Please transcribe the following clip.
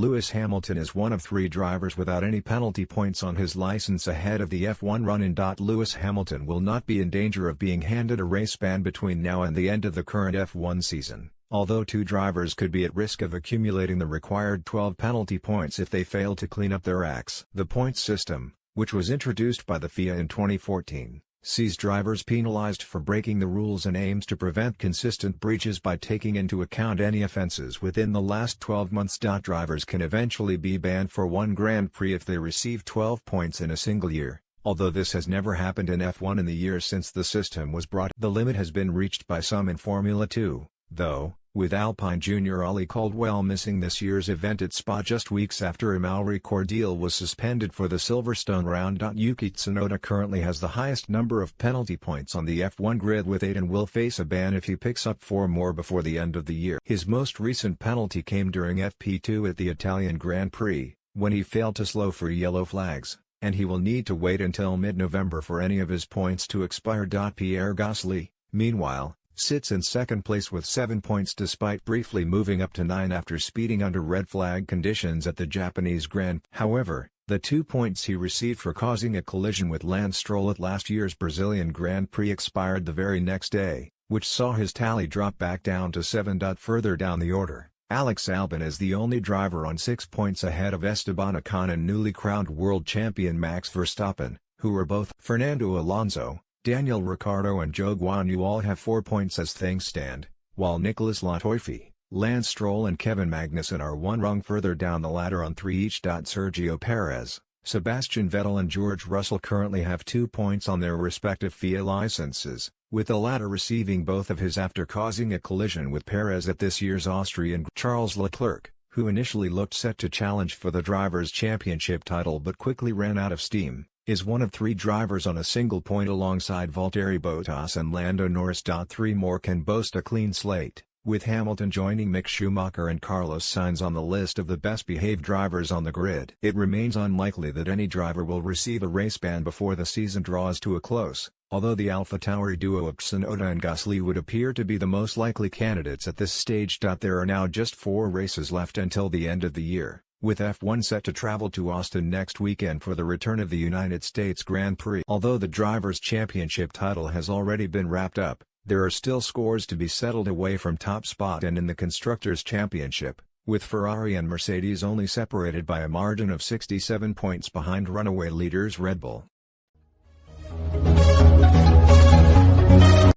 Lewis Hamilton is one of 3 drivers without any penalty points on his license ahead of the F1 run-in. Lewis Hamilton will not be in danger of being handed a race ban between now and the end of the current F1 season, although 2 drivers could be at risk of accumulating the required 12 penalty points if they fail to clean up their acts. The points system, which was introduced by the FIA in 2014, sees drivers penalized for breaking the rules and aims to prevent consistent breaches by taking into account any offenses within the last 12 months. Drivers can eventually be banned for 1 Grand Prix if they receive 12 points in a single year, although this has never happened in F1 in the years since the system was brought. The limit has been reached by some in Formula 2, though, with Alpine junior Ollie Caldwell missing this year's event at Spa just weeks after Amaury Cordial was suspended for the Silverstone round. Yuki Tsunoda currently has the highest number of penalty points on the F1 grid with 8 and will face a ban if he picks up 4 more before the end of the year. His most recent penalty came during FP2 at the Italian Grand Prix, when he failed to slow for yellow flags, and he will need to wait until mid-November for any of his points to expire. Pierre Gasly, meanwhile, sits in second place with 7 points despite briefly moving up to 9 after speeding under red flag conditions at the Japanese Grand Prix. However, the 2 points he received for causing a collision with Lance Stroll at last year's Brazilian Grand Prix expired the very next day, which saw his tally drop back down to 7. Further down the order, Alex Albon is the only driver on 6 points ahead of Esteban Ocon and newly crowned world champion Max Verstappen, who are both. Fernando Alonso, Daniel Ricciardo and Zhou Guanyu all have 4 points as things stand, while Nicolas Latifi, Lance Stroll and Kevin Magnussen are 1 rung further down the ladder on 3 each. Sergio Perez, Sebastian Vettel and George Russell currently have 2 points on their respective FIA licenses, with the latter receiving both of his after causing a collision with Perez at this year's Austrian. Charles Leclerc, who initially looked set to challenge for the Drivers' Championship title but quickly ran out of steam, is one of 3 drivers on a single point alongside Valtteri Bottas and Lando Norris. 3 more can boast a clean slate, with Hamilton joining Mick Schumacher and Carlos Sainz on the list of the best-behaved drivers on the grid. It remains unlikely that any driver will receive a race ban before the season draws to a close, although the AlphaTauri duo of Tsunoda and Gasly would appear to be the most likely candidates at this stage. There are now just 4 races left until the end of the year, with F1 set to travel to Austin next weekend for the return of the United States Grand Prix. Although the Drivers' Championship title has already been wrapped up, there are still scores to be settled away from top spot and in the Constructors' Championship, with Ferrari and Mercedes only separated by a margin of 67 points behind runaway leaders Red Bull.